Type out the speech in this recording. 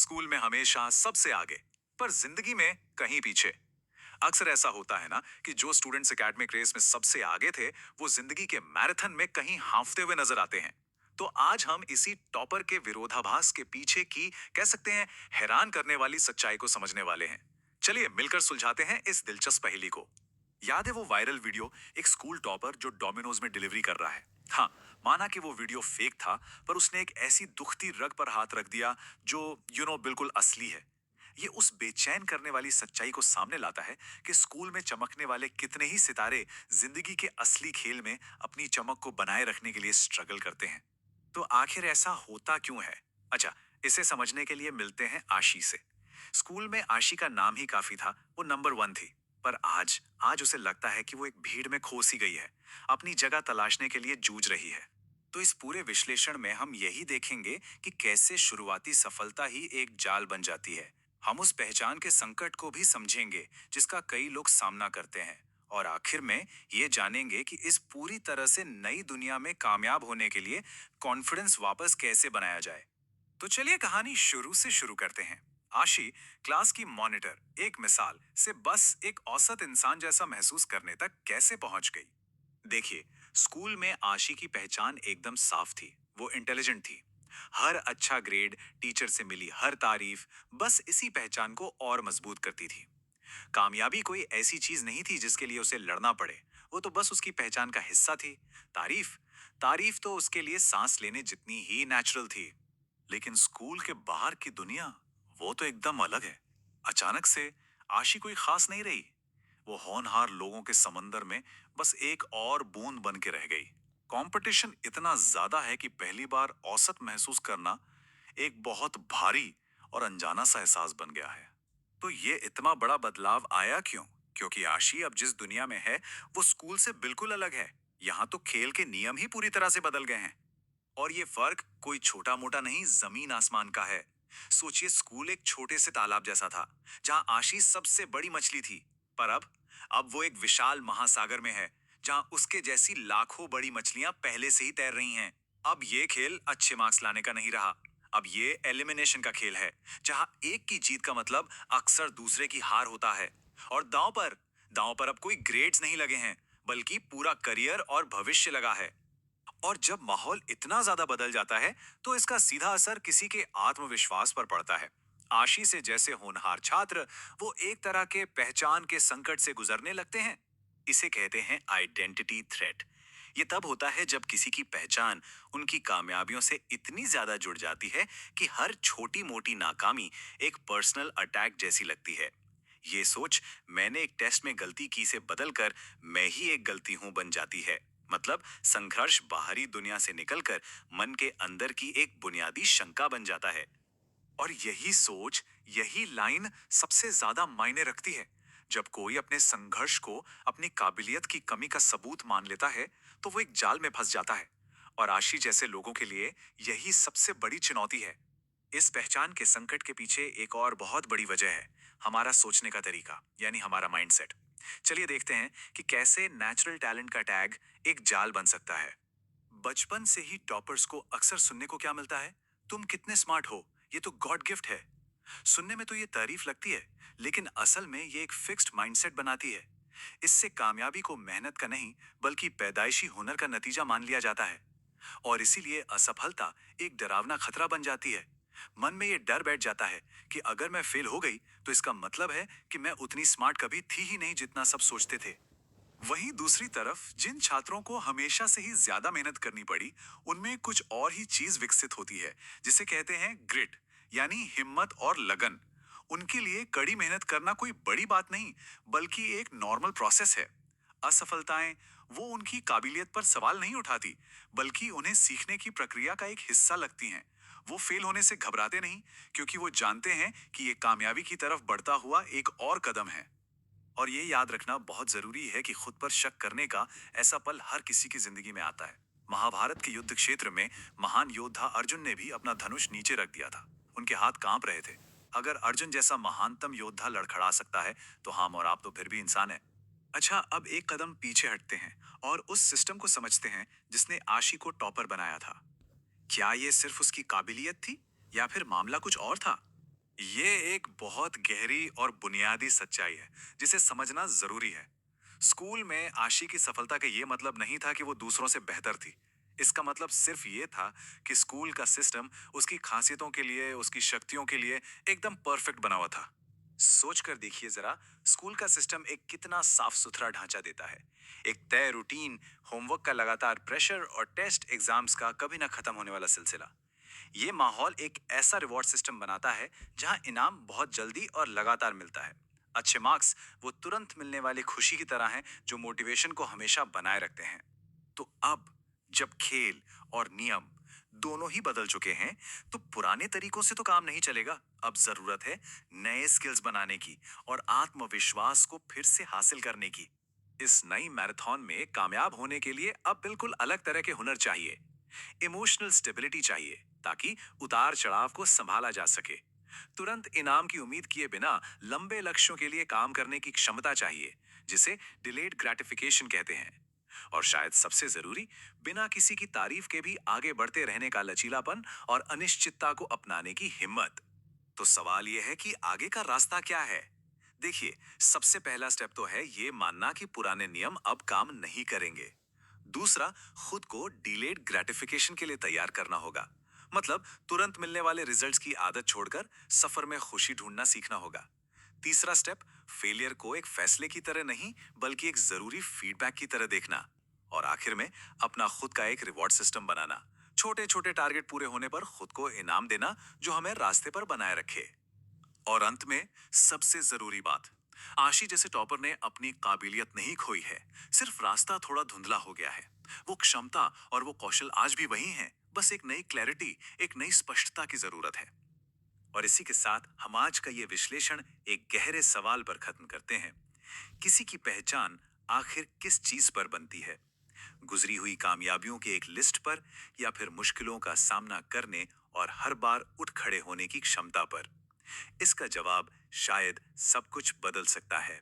School में हमेशा सबसे आगे, पर जिंदगी में कहीं पीछे। अक्सर ऐसा होता है ना कि जो स्टूडेंट्स एकेडमिक रेस में सबसे आगे थे, वो जिंदगी के मैराथन में कहीं हांफते हुए नजर आते हैं। तो आज हम इसी टॉपर के विरोधाभास के पीछे की, कह सकते हैं, हैरान करने वाली सच्चाई को समझने वाले हैं। चलिए मिलकर सुलझाते हैं इस दिलचस्प पहेली को। याद है वो वायरल वीडियो, एक स्कूल टॉपर जो डोमिनोज में डिलीवरी कर रहा है। हाँ, माना कि वो वीडियो फेक था, पर उसने एक ऐसी दुखती रग पर हाथ रख दिया जो बिल्कुल असली है। ये उस बेचैन करने वाली सच्चाई को सामने लाता है कि स्कूल में चमकने वाले कितने ही सितारे जिंदगी के असली खेल में अपनी चमक को बनाए रखने के लिए स्ट्रगल करते हैं। तो आखिर ऐसा होता क्यों है? अच्छा, इसे समझने के लिए मिलते हैं आशी से। स्कूल में आशी का नाम ही काफी था, वो नंबर वन थी। पर आज आज उसे लगता है कि वो एक भीड़ में खो सी गई है, अपनी जगह तलाशने के लिए जूझ रही है। तो इस पूरे विश्लेषण में हम यही देखेंगे कि कैसे शुरुआती सफलता ही एक जाल बन जाती है। हम उस पहचान के संकट को भी समझेंगे जिसका कई लोग सामना करते हैं। और आखिर में ये जानेंगे कि इस पूरी तरह से नई दुनिया में कामयाब होने के लिए कॉन्फिडेंस वापस कैसे बनाया जाए। तो चलिए कहानी शुरू से शुरू करते हैं। आशी, क्लास की मॉनिटर, एक मिसाल से बस एक औसत इंसान जैसा महसूस करने तक कैसे पहुंच गई। देखिए, स्कूल में आशी की पहचान एकदम साफ थी। वो इंटेलिजेंट थी। हर अच्छा ग्रेड, टीचर से मिली हर तारीफ, बस इसी पहचान को और मजबूत करती थी। कामयाबी कोई ऐसी चीज नहीं थी जिसके लिए उसे लड़ना पड़े। वो तो बस उसकी पहचान का हिस्सा थी। तारीफ तारीफ तो उसके लिए सांस लेने जितनी ही नेचुरल थी। लेकिन स्कूल के बाहर की दुनिया, वो तो एकदम अलग है। अचानक से आशी कोई खास नहीं रही। वो होनहार लोगों के समंदर में बस एक और बूंद बन के रह गई। कंपटीशन इतना ज्यादा है कि पहली बार औसत महसूस करना एक बहुत भारी और अनजाना सा एहसास बन गया है। तो ये इतना बड़ा बदलाव आया क्यों? क्योंकि आशी अब जिस दुनिया में है, वो स्कूल से बिल्कुल अलग है। यहाँ तो खेल के नियम ही पूरी तरह से बदल गए हैं। और ये फर्क कोई छोटा मोटा नहीं, जमीन आसमान का है। सोचिए, स्कूल एक छोटे से तालाब जैसा था, जहां आशीष सबसे बड़ी मछली थी। पर अब वो एक विशाल महासागर में है, जहां उसके जैसी लाखों बड़ी मछलियां पहले से ही तैर रही हैं। अब ये खेल अच्छे मार्क्स लाने का नहीं रहा। अब ये एलिमिनेशन का खेल है, जहां एक की जीत का मतलब अक्सर दूसरे की हार होता है। और दांव पर अब कोई ग्रेड्स नहीं लगे हैं, बल्कि पूरा करियर और भविष्य लगा है। और जब माहौल इतना ज्यादा बदल जाता है, तो इसका सीधा असर किसी के आत्मविश्वास पर पड़ता है। आशी से जैसे होनहार छात्र, वो एक तरह के पहचान के संकट से गुजरने लगते हैं। इसे कहते हैं आइडेंटिटी थ्रेट। ये तब होता है जब किसी की पहचान उनकी कामयाबियों से इतनी ज्यादा जुड़ जाती है कि हर छोटी मोटी नाकामी एक पर्सनल अटैक जैसी लगती है। ये सोच, मैंने एक टेस्ट में गलती की से बदलकर मैं ही एक गलती हूं बन जाती है। मतलब संघर्ष बाहरी दुनिया से निकलकर मन के अंदर की एक बुनियादी शंका बन जाता है। और यही सोच, यही लाइन सबसे ज्यादा मायने रखती है। जब कोई अपने संघर्ष को अपनी काबिलियत की कमी का सबूत मान लेता है, तो वो एक जाल में फंस जाता है। और आशी जैसे लोगों के लिए यही सबसे बड़ी चुनौती है। इस पहचान के संकट के पीछे एक और बहुत बड़ी वजह है, हमारा सोचने का तरीका, यानी हमारा माइंडसेट। चलिए देखते हैं कि कैसे नेचुरल टैलेंट का टैग एक जाल बन सकता है। बचपन से ही टॉपर्स को अक्सर सुनने को क्या मिलता है? तुम कितने स्मार्ट हो, ये तो गॉड गिफ्ट है। सुनने में तो ये तारीफ लगती है, लेकिन असल में ये एक फिक्स्ड माइंडसेट बनाती है। इससे कामयाबी को मेहनत का नहीं, बल्कि पैदाइशी हुनर का नतीजा मान लिया जाता है। और इसीलिए असफलता एक डरावना खतरा बन जाती है। मन में ये डर बैठ जाता है कि अगर मैं फेल हो गई, तो इसका मतलब है कि मैं उतनी स्मार्ट कभी थी ही नहीं जितना सब सोचते थे। वहीं दूसरी तरफ जिन छात्रों को हमेशा से ही ज्यादा मेहनत करनी पड़ी, उनमें कुछ और ही चीज विकसित होती है, जिसे कहते हैं ग्रिट, यानी हिम्मत और लगन। उनके लिए कड़ी मेहनत करना कोई बड़ी बात नहीं, बल्कि एक नॉर्मल प्रोसेस है। असफलताएं, वो उनकी काबिलियत पर सवाल नहीं उठाती, बल्कि उन्हें सीखने की प्रक्रिया का एक हिस्सा लगती हैं। वो फेल होने से घबराते नहीं, क्योंकि वो जानते हैं कि ये कामयाबी की तरफ बढ़ता हुआ एक और कदम है। और ये याद रखना बहुत जरूरी है कि खुद पर शक करने का ऐसा पल हर किसी की जिंदगी में आता है। महाभारत के युद्ध क्षेत्र में महान योद्धा अर्जुन ने भी अपना धनुष नीचे रख दिया था। उनके हाथ कांप रहे थे। अगर अर्जुन जैसा महानतम योद्धा लड़खड़ा सकता है, तो हम और आप तो फिर भी इंसान है। अच्छा, अब एक कदम पीछे हटते हैं और उस सिस्टम को समझते हैं जिसने आशी को टॉपर बनाया था। क्या ये सिर्फ उसकी काबिलियत थी, या फिर मामला कुछ और था? ये एक बहुत गहरी और बुनियादी सच्चाई है जिसे समझना जरूरी है। स्कूल में आशी की सफलता का ये मतलब नहीं था कि वो दूसरों से बेहतर थी। इसका मतलब सिर्फ ये था कि स्कूल का सिस्टम उसकी खासियतों के लिए, उसकी शक्तियों के लिए एकदम परफेक्ट बना हुआ था। सोच कर देखिए जरा, स्कूल का सिस्टम एक कितना साफ सुथरा ढांचा देता है। एक तय रूटीन, होमवर्क का लगातार प्रेशर और टेस्ट एग्जाम्स का कभी ना खत्म होने वाला सिलसिला। ये माहौल एक ऐसा रिवॉर्ड सिस्टम बनाता है जहां इनाम बहुत जल्दी और लगातार मिलता है। अच्छे मार्क्स वो तुरंत मिलने वाली खुशी की तरह हैं जो मोटिवेशन को हमेशा बनाए रखते हैं। तो अब जब खेल और नियम दोनों ही बदल चुके हैं, तो पुराने तरीकों से तो काम नहीं चलेगा। अब जरूरत है नए स्किल्स बनाने की और आत्मविश्वास को फिर से हासिल करने की। इस नई मैराथन में कामयाब होने के लिए अब बिल्कुल अलग तरह के हुनर चाहिए। इमोशनल स्टेबिलिटी चाहिए ताकि उतार चढ़ाव को संभाला जा सके। तुरंत इनाम की उम्मीद किए बिना लंबे लक्ष्यों के लिए काम करने की क्षमता चाहिए, जिसे डिलेड ग्रेटिफिकेशन कहते हैं। और शायद सबसे जरूरी, बिना किसी की तारीफ के भी आगे बढ़ते रहने का लचीलापन और अनिश्चितता को अपनाने की हिम्मत। तो सवाल यह है कि आगे का रास्ता क्या है। देखिए, सबसे पहला स्टेप तो है ये मानना कि पुराने नियम अब काम नहीं करेंगे। दूसरा, खुद को डिलेड ग्रेटिफिकेशन के लिए तैयार करना होगा। मतलब तुरंत मिलने वाले रिजल्ट्स की आदत छोड़कर सफर में खुशी ढूंढना सीखना होगा। तीसरा स्टेप, फेलियर को एक फैसले की तरह नहीं बल्कि एक जरूरी फीडबैक की तरह देखना। और आखिर में अपना खुद का एक रिवॉर्ड सिस्टम बनाना। छोटे छोटे टारगेट पूरे होने पर खुद को इनाम देना जो हमें रास्ते पर बनाए रखे। और अंत में सबसे जरूरी बात, आशी जैसे टॉपर ने अपनी काबिलियत नहीं खोई है, सिर्फ रास्ता थोड़ा धुंधला हो गया है। वो क्षमता और वो कौशल आज भी वही हैं, बस एक नई क्लैरिटी, एक नई स्पष्टता की जरूरत है। और इसी के साथ हम आज का ये विश्लेषण एक गहरे सवाल पर खत्म करते हैं। किसी की पहचान आखिर किस चीज पर बनती है? गुजरी हुई कामयाबियों की एक लिस्ट पर, या फिर मुश्किलों का सामना करने और हर बार उठ खड़े होने की क्षमता पर? इसका जवाब शायद सब कुछ बदल सकता है।